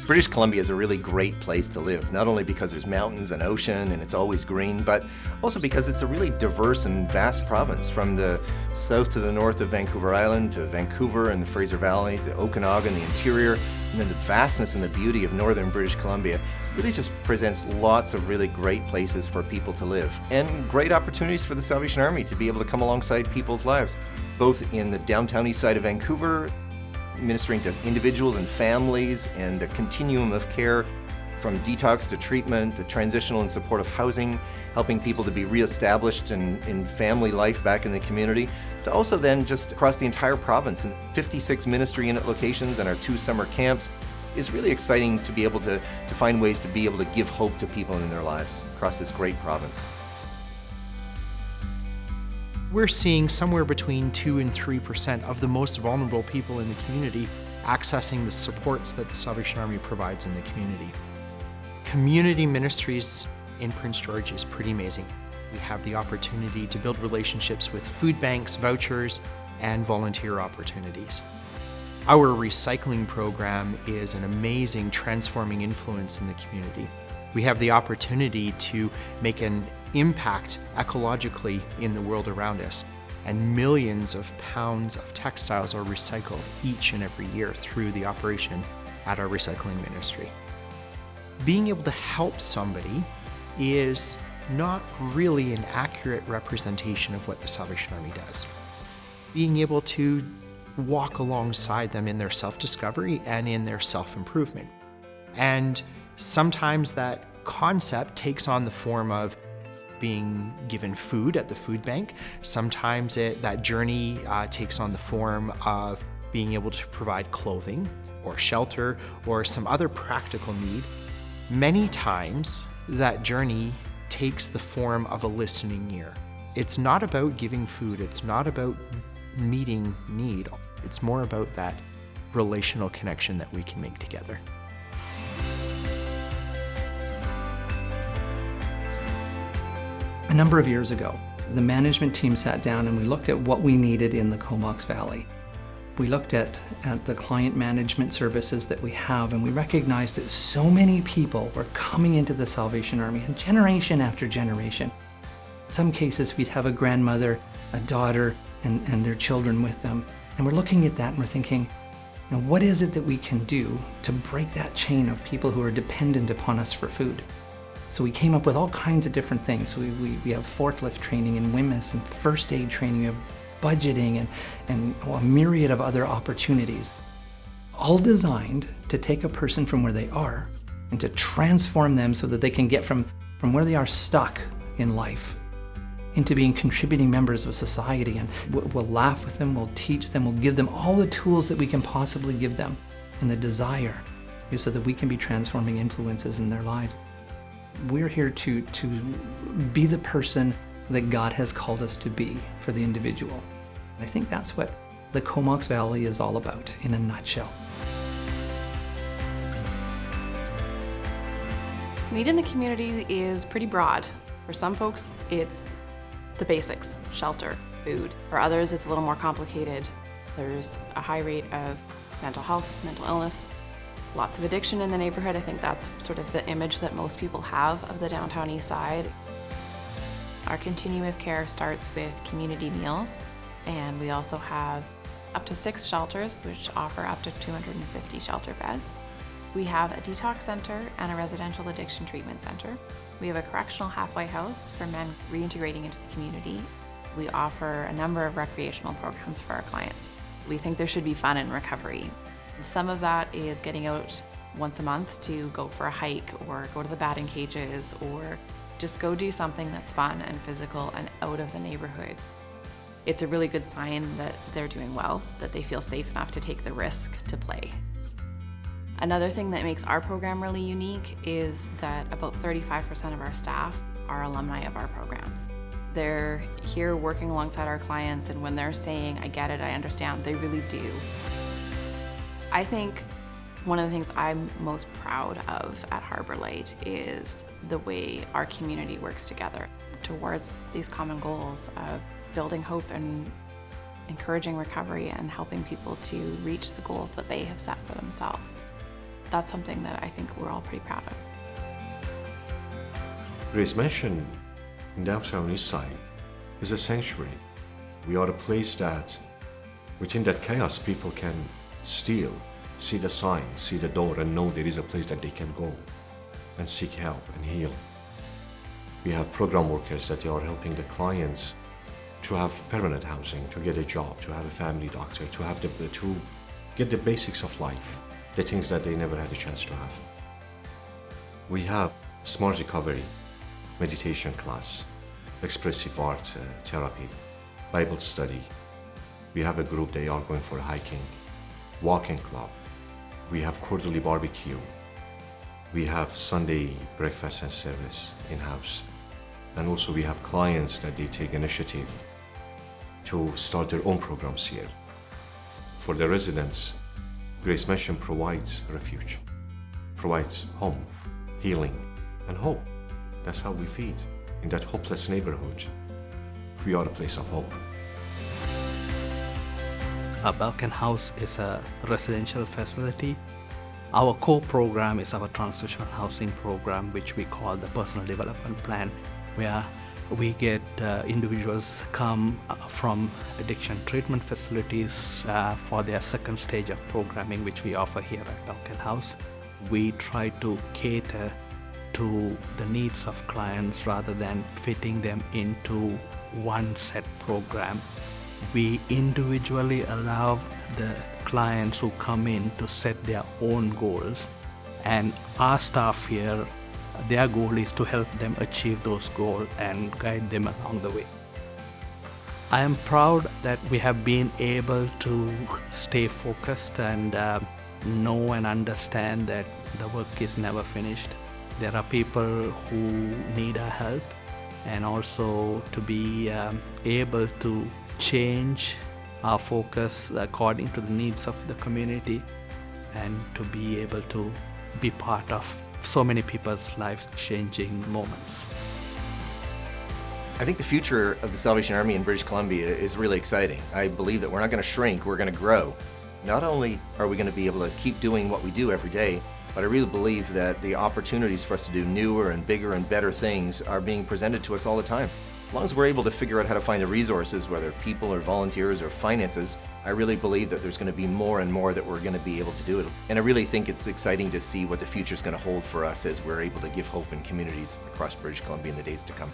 British Columbia is a really great place to live, not only because there's mountains and ocean and it's always green, but also because it's a really diverse and vast province, from the south to the north of Vancouver Island to Vancouver and the Fraser Valley, the Okanagan, the interior, and then the vastness and the beauty of northern British Columbia really just presents lots of really great places for people to live, and great opportunities for the Salvation Army to be able to come alongside people's lives, both in the downtown east side of Vancouver, ministering to individuals and families, and the continuum of care from detox to treatment to transitional and supportive housing, helping people to be reestablished in family life back in the community, to also then just across the entire province in 56 ministry unit locations and our 2 summer camps. Is really exciting to be able to find ways to be able to give hope to people in their lives across this great province. We're seeing somewhere between 2 and 3% of the most vulnerable people in the community accessing the supports that the Salvation Army provides in the community. Community ministries in Prince George is pretty amazing. We have the opportunity to build relationships with food banks, vouchers, and volunteer opportunities. Our recycling program is an amazing transforming influence in the community. We have the opportunity to make an impact ecologically in the world around us, and millions of pounds of textiles are recycled each and every year through the operation at our recycling ministry. Being able to help somebody is not really an accurate representation of what the Salvation Army does. Being able to walk alongside them in their self-discovery and in their self-improvement. And sometimes that concept takes on the form of being given food at the food bank. Sometimes that journey takes on the form of being able to provide clothing or shelter or some other practical need. Many times that journey takes the form of a listening ear. It's not about giving food, it's not about meeting need. It's more about that relational connection that we can make together. A number of years ago, the management team sat down and we looked at what we needed in the Comox Valley. We looked at the client management services that we have, and we recognized that so many people were coming into the Salvation Army, and generation after generation. In some cases, we'd have a grandmother, a daughter, and their children with them. And we're looking at that and we're thinking, what is it that we can do to break that chain of people who are dependent upon us for food? So we came up with all kinds of different things. We have forklift training and WMIS and first aid training, we have budgeting and a myriad of other opportunities, all designed to take a person from where they are and to transform them so that they can get from where they are stuck in life into being contributing members of society. And we'll laugh with them, we'll teach them, we'll give them all the tools that we can possibly give them. And the desire is so that we can be transforming influences in their lives. We're here to be the person that God has called us to be for the individual. I think that's what the Comox Valley is all about in a nutshell. Need in the community is pretty broad. For some folks, it's the basics, shelter, food. For others, it's a little more complicated. There's a high rate of mental health, mental illness, lots of addiction in the neighborhood. I think that's sort of the image that most people have of the downtown east side. Our continuum of care starts with community meals, and we also have up to 6 shelters, which offer up to 250 shelter beds. We have a detox center and a residential addiction treatment center. We have a correctional halfway house for men reintegrating into the community. We offer a number of recreational programs for our clients. We think there should be fun in recovery. Some of that is getting out once a month to go for a hike or go to the batting cages or just go do something that's fun and physical and out of the neighborhood. It's a really good sign that they're doing well, that they feel safe enough to take the risk to play. Another thing that makes our program really unique is that about 35% of our staff are alumni of our programs. They're here working alongside our clients, and when they're saying, I get it, I understand, they really do. I think one of the things I'm most proud of at Harbour Light is the way our community works together towards these common goals of building hope and encouraging recovery and helping people to reach the goals that they have set for themselves. That's something that I think we're all pretty proud of. Grace mentioned in downtown Eastside is a sanctuary. We are a place that within that chaos people can still see the sign, see the door, and know there is a place that they can go and seek help and heal. We have program workers that are helping the clients to have permanent housing, to get a job, to have a family doctor, to get the basics of life, the things that they never had a chance to have. We have smart recovery, meditation class, expressive art therapy, Bible study. We have a group, they are going for hiking, walking club. We have quarterly barbecue. We have Sunday breakfast and service in-house. And also we have clients that they take initiative to start their own programs here. For the residents, Grace Mission provides refuge, provides home, healing, and hope. That's how we feed. In that hopeless neighborhood, we are a place of hope. Belkin House is a residential facility. Our core program is our transitional housing program, which we call the personal development plan, where we get individuals come from addiction treatment facilities for their second stage of programming, which we offer here at Belkin House. We try to cater to the needs of clients rather than fitting them into one set program. We individually allow the clients who come in to set their own goals, and our staff here, their goal is to help them achieve those goals and guide them along the way. I am proud that we have been able to stay focused and know and understand that the work is never finished. There are people who need our help, and also to be able to change our focus according to the needs of the community, and to be able to be part of so many people's life-changing moments. I think the future of the Salvation Army in British Columbia is really exciting. I believe that we're not going to shrink, we're going to grow. Not only are we going to be able to keep doing what we do every day, but I really believe that the opportunities for us to do newer and bigger and better things are being presented to us all the time. As long as we're able to figure out how to find the resources, whether people or volunteers or finances, I really believe that there's going to be more and more that we're going to be able to do it. And I really think it's exciting to see what the future is going to hold for us as we're able to give hope in communities across British Columbia in the days to come.